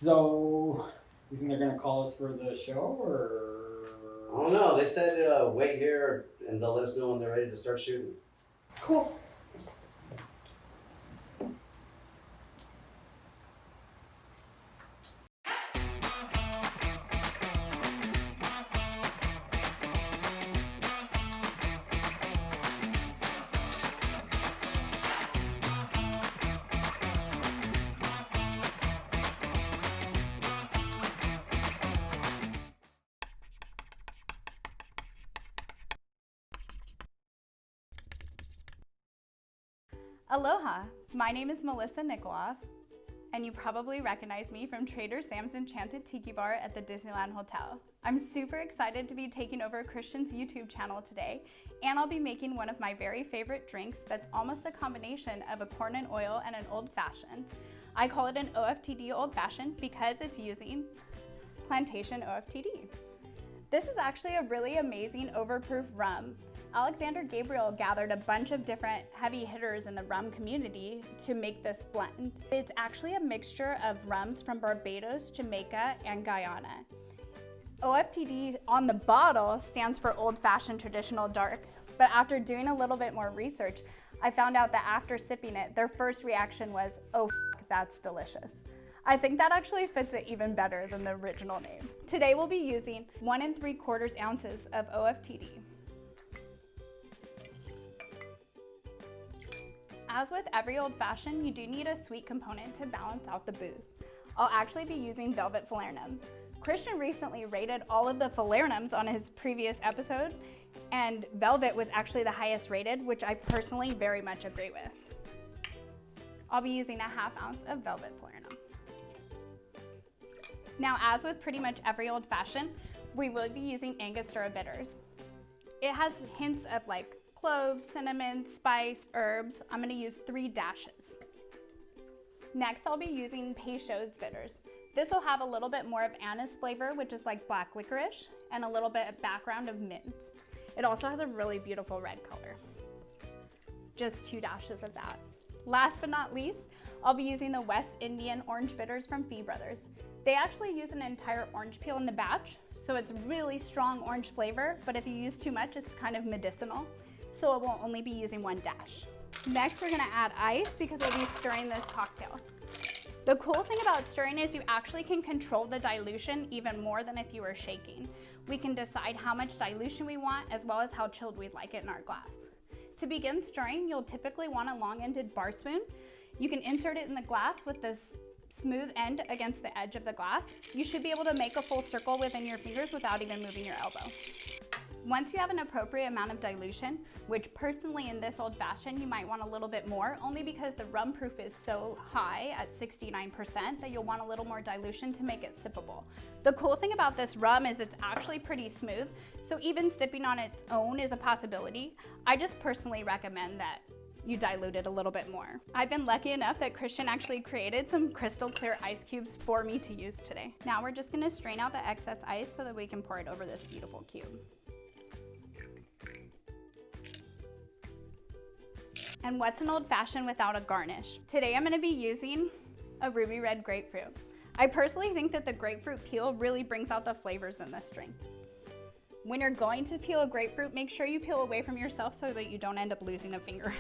So, you think they're gonna call us for the show, or? I don't know. They said wait here and they'll let us know when they're ready to start shooting. Cool. Aloha, my name is Melissa Nikoloff, and you probably recognize me from Trader Sam's Enchanted Tiki Bar at the Disneyland Hotel. I'm super excited to be taking over Christian's YouTube channel today, and I'll be making one of my very favorite drinks that's almost a combination of a corn and oil and an old fashioned. I call it an O.F.T.D Old Fashioned because it's using plantation O.F.T.D. This is actually a really amazing overproof rum. Alexandre Gabriel gathered a bunch of different heavy hitters in the rum community to make this blend. It's actually a mixture of rums from Barbados, Jamaica, and Guyana. O.F.T.D on the bottle stands for Old Fashioned Traditional Dark, but after doing a little bit more research, I found out that after sipping it, their first reaction was, oh, that's delicious. I think that actually fits it even better than the original name. Today we'll be using 1 3/4 ounces of O.F.T.D. As with every old fashioned, you do need a sweet component to balance out the booze. I'll actually be using Velvet Falernum. Christian recently rated all of the Falernums on his previous episode, and Velvet was actually the highest rated, which I personally very much agree with. I'll be using a 1/2 ounce of Velvet Falernum. Now, as with pretty much every old fashioned, we will be using Angostura bitters. It has hints of like cloves, cinnamon, spice, herbs. I'm going to use 3 dashes. Next, I'll be using Peychaud's bitters. This will have a little bit more of anise flavor, which is like black licorice, and a little bit of background of mint. It also has a really beautiful red color. Just 2 dashes of that. Last but not least, I'll be using the West Indian orange bitters from Fee Brothers. They actually use an entire orange peel in the batch, so it's really strong orange flavor, but if you use too much, it's kind of medicinal. So it will only be using 1 dash. Next, we're gonna add ice because we'll be stirring this cocktail. The cool thing about stirring is you actually can control the dilution even more than if you were shaking. We can decide how much dilution we want as well as how chilled we'd like it in our glass. To begin stirring, you'll typically want a long-ended bar spoon. You can insert it in the glass with this smooth end against the edge of the glass. You should be able to make a full circle within your fingers without even moving your elbow. Once you have an appropriate amount of dilution, which personally in this old fashioned you might want a little bit more, only because the rum proof is so high at 69% that you'll want a little more dilution to make it sippable. The cool thing about this rum is it's actually pretty smooth, so even sipping on its own is a possibility. I just personally recommend that you dilute it a little bit more. I've been lucky enough that Christian actually created some crystal clear ice cubes for me to use today. Now we're just gonna strain out the excess ice so that we can pour it over this beautiful cube. And what's an old fashioned without a garnish? Today I'm gonna be using a ruby red grapefruit. I personally think that the grapefruit peel really brings out the flavors in this drink. When you're going to peel a grapefruit, make sure you peel away from yourself so that you don't end up losing a finger.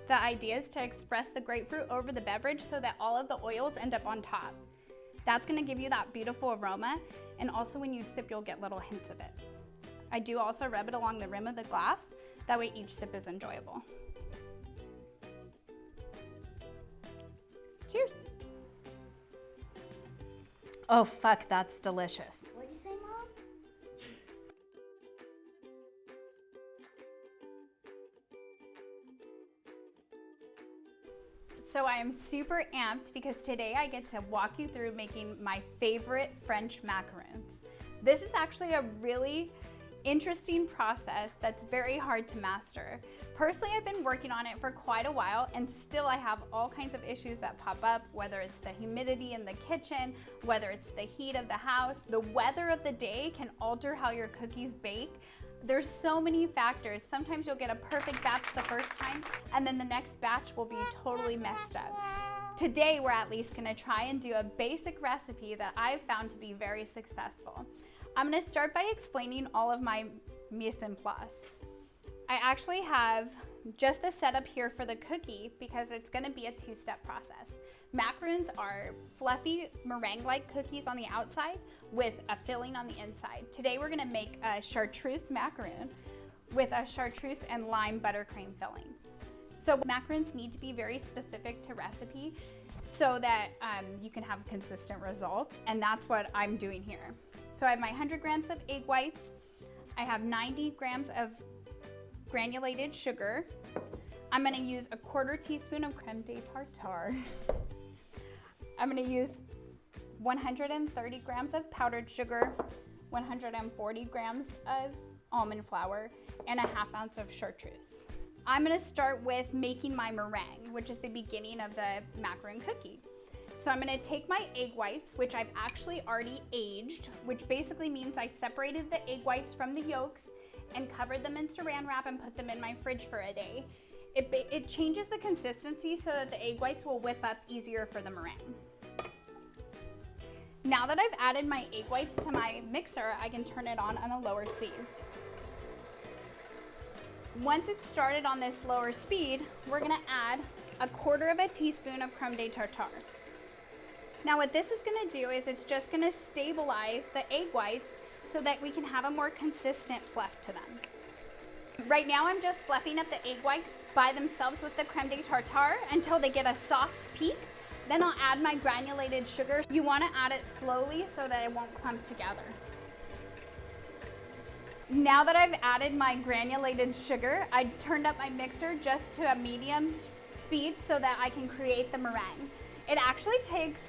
The idea is to express the grapefruit over the beverage so that all of the oils end up on top. That's gonna give you that beautiful aroma, and also when you sip, you'll get little hints of it. I do also rub it along the rim of the glass. That way each sip is enjoyable. Cheers. Oh fuck, that's delicious. What'd you say, Mom? So I am super amped because today I get to walk you through making my favorite French macarons. This is actually a really interesting process that's very hard to master. Personally, I've been working on it for quite a while, and still I have all kinds of issues that pop up, whether it's the humidity in the kitchen, whether it's the heat of the house, the weather of the day can alter how your cookies bake. There's so many factors. Sometimes you'll get a perfect batch the first time, and then the next batch will be totally messed up. today we're at least gonna try and do a basic recipe that I've found to be very successful. I'm gonna start by explaining all of my mise en place. I actually have just the setup here for the cookie because it's gonna be a two-step process. Macarons are fluffy meringue-like cookies on the outside with a filling on the inside. Today we're gonna make a Chartreuse Macaron with a Chartreuse and Lime Buttercream filling. So macarons need to be very specific to recipe so that you can have consistent results, and that's what I'm doing here. So I have my 100 grams of egg whites, I have 90 grams of granulated sugar. I'm gonna use a 1/4 teaspoon of creme de tartare. I'm gonna use 130 grams of powdered sugar, 140 grams of almond flour, and a 1/2 ounce of chartreuse. I'm gonna start with making my meringue, which is the beginning of the macaron cookie. So I'm gonna take my egg whites, which I've actually already aged, which basically means I separated the egg whites from the yolks and covered them in saran wrap and put them in my fridge for a day. It changes the consistency so that the egg whites will whip up easier for the meringue. Now that I've added my egg whites to my mixer, I can turn it on a lower speed. Once it's started on this lower speed, we're gonna add 1/4 teaspoon of creme de tartare. Now what this is gonna do is it's just gonna stabilize the egg whites so that we can have a more consistent fluff to them. Right now I'm just fluffing up the egg whites by themselves with the creme de tartare until they get a soft peak. Then I'll add my granulated sugar. You wanna add it slowly so that it won't clump together. Now that I've added my granulated sugar, I turned up my mixer just to a medium speed so that I can create the meringue. It actually takes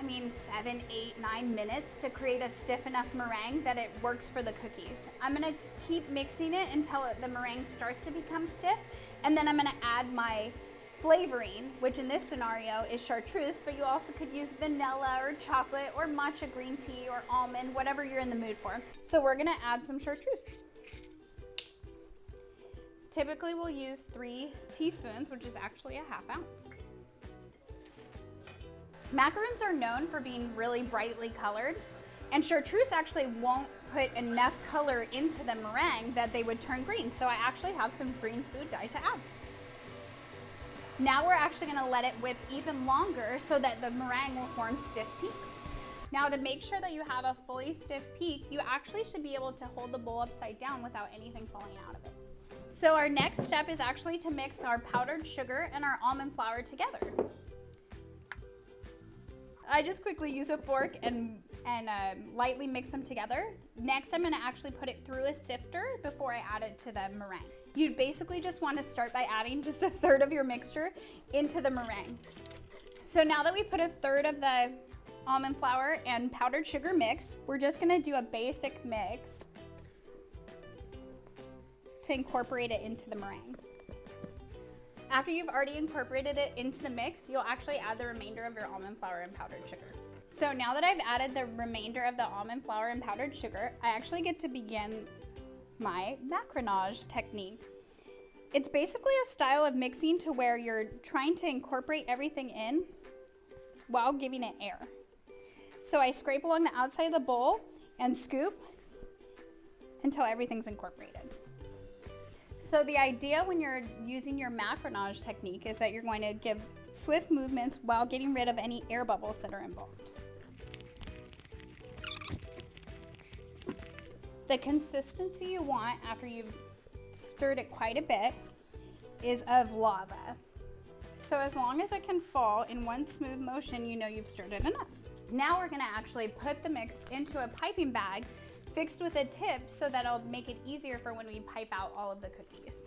7, 8, 9 minutes to create a stiff enough meringue that it works for the cookies. I'm gonna keep mixing it until the meringue starts to become stiff, and then I'm gonna add my flavoring, which in this scenario is chartreuse, but you also could use vanilla or chocolate or matcha green tea or almond, whatever you're in the mood for. So we're gonna add some chartreuse. Typically we'll use 3 teaspoons, which is actually a 1/2 ounce. Macarons are known for being really brightly colored, and chartreuse actually won't put enough color into the meringue that they would turn green, so I actually have some green food dye to add. Now we're actually gonna let it whip even longer so that the meringue will form stiff peaks. Now to make sure that you have a fully stiff peak, you actually should be able to hold the bowl upside down without anything falling out of it. So our next step is actually to mix our powdered sugar and our almond flour together. I just quickly use a fork and lightly mix them together. Next, I'm gonna actually put it through a sifter before I add it to the meringue. You basically just wanna start by adding just 1/3 of your mixture into the meringue. So now that we put 1/3 of the almond flour and powdered sugar mixed, we're just gonna do a basic mix to incorporate it into the meringue. After you've already incorporated it into the mix, you'll actually add the remainder of your almond flour and powdered sugar. So now that I've added the remainder of the almond flour and powdered sugar, I actually get to begin my macronage technique. It's basically a style of mixing to where you're trying to incorporate everything in while giving it air. So I scrape along the outside of the bowl and scoop until everything's incorporated. So the idea when you're using your macronage technique is that you're going to give swift movements while getting rid of any air bubbles that are involved. The consistency you want after you've stirred it quite a bit is of lava. So as long as it can fall in one smooth motion, you know you've stirred it enough. Now we're gonna actually put the mix into a piping bag fixed with a tip so that it'll make it easier for when we pipe out all of the cookies.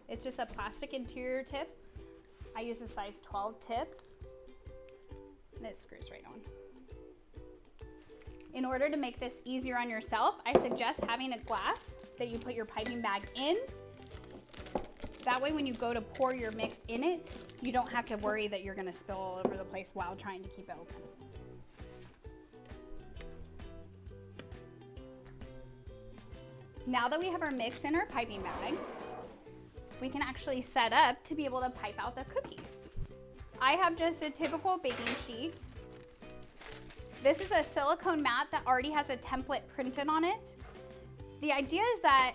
It's just a plastic interior tip. I use a size 12 tip and it screws right on. In order to make this easier on yourself, I suggest having a glass that you put your piping bag in. That way when you go to pour your mix in it, you don't have to worry that you're gonna spill all over the place while trying to keep it open. Now that we have our mix in our piping bag, we can actually set up to be able to pipe out the cookies. I have just a typical baking sheet. This is a silicone mat that already has a template printed on it. The idea is that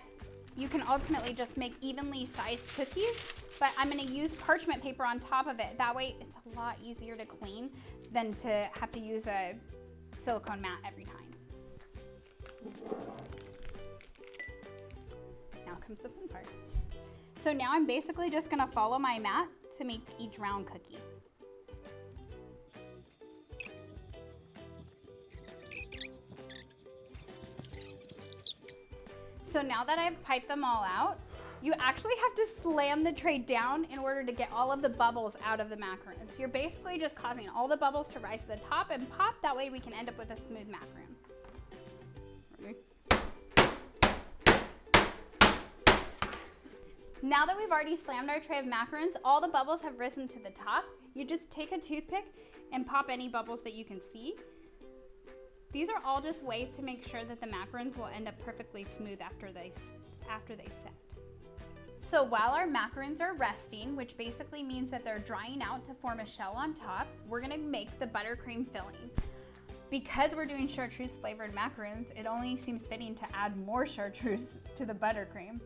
you can ultimately just make evenly sized cookies, but I'm gonna use parchment paper on top of it. That way it's a lot easier to clean than to have to use a silicone mat every time. Now comes the fun part. So now I'm basically just gonna follow my mat to make each round cookie. So now that I've piped them all out, you actually have to slam the tray down in order to get all of the bubbles out of the macarons. You're basically just causing all the bubbles to rise to the top and pop. That way we can end up with a smooth macaron. Ready? Now that we've already slammed our tray of macarons, all the bubbles have risen to the top. You just take a toothpick and pop any bubbles that you can see. These are all just ways to make sure that the macarons will end up perfectly smooth after they set. So while our macarons are resting, which basically means that they're drying out to form a shell on top, we're gonna make the buttercream filling. Because we're doing chartreuse flavored macarons, it only seems fitting to add more chartreuse to the buttercream.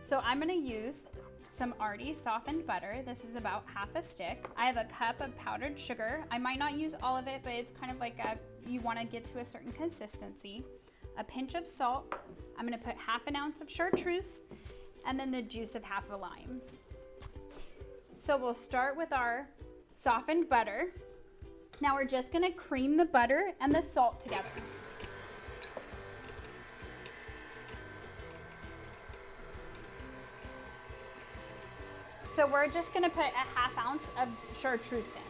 So I'm gonna use some already softened butter. This is about half a stick. I have a cup of powdered sugar. I might not use all of it, but it's kind of like you wanna get to a certain consistency. A pinch of salt. I'm gonna put half an ounce of chartreuse and then the juice of half a lime. So we'll start with our softened butter. Now we're just gonna cream the butter and the salt together. So we're just gonna put a half ounce of chartreuse in.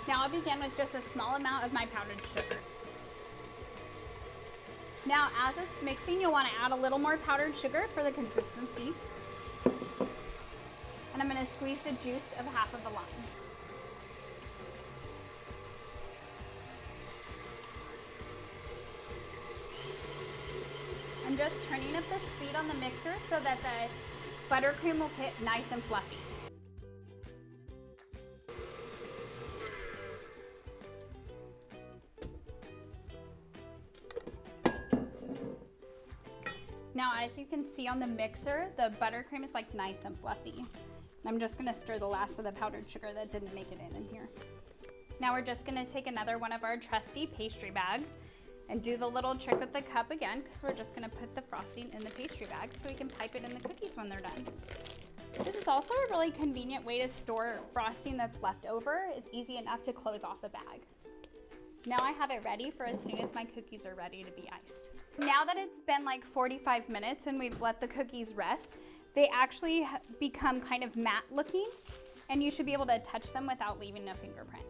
Now I'll begin with just a small amount of my powdered sugar. Now as it's mixing, you'll wanna add a little more powdered sugar for the consistency. And I'm gonna squeeze the juice of half of a lime. I'm just turning up the speed on the mixer so that the buttercream will get nice and fluffy. Now, as you can see on the mixer, the buttercream is like nice and fluffy. I'm just gonna stir the last of the powdered sugar that didn't make it in here. Now we're just gonna take another one of our trusty pastry bags and do the little trick with the cup again, because we're just gonna put the frosting in the pastry bag so we can pipe it in the cookies when they're done. This is also a really convenient way to store frosting that's left over. It's easy enough to close off a bag. Now I have it ready for as soon as my cookies are ready to be iced. Now that it's been like 45 minutes and we've let the cookies rest, they actually become kind of matte looking, and you should be able to touch them without leaving a fingerprint.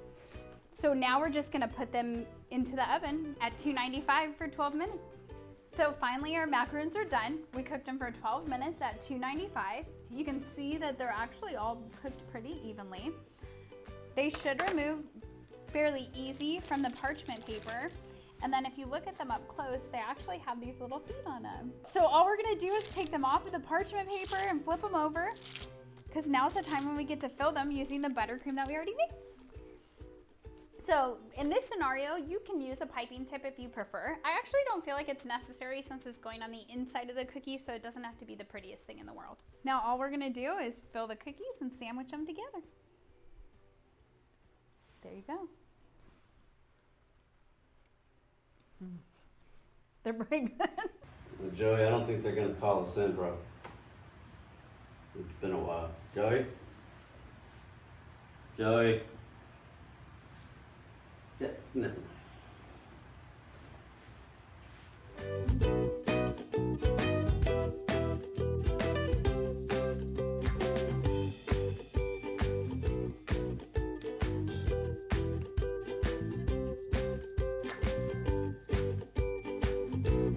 So now we're just gonna put them into the oven at 295 for 12 minutes. So finally our macarons are done. We cooked them for 12 minutes at 295. You can see that they're actually all cooked pretty evenly. They should remove fairly easy from the parchment paper. And then if you look at them up close, they actually have these little feet on them. So all we're gonna do is take them off of the parchment paper and flip them over, because now's the time when we get to fill them using the buttercream that we already made. So in this scenario, you can use a piping tip if you prefer. I actually don't feel like it's necessary since it's going on the inside of the cookie, so it doesn't have to be the prettiest thing in the world. Now all we're gonna do is fill the cookies and sandwich them together. There you go. They're pretty good. Well, Joey, I don't think they're gonna call us in, bro. It's been a while. Joey? Joey? Yeah, never mind.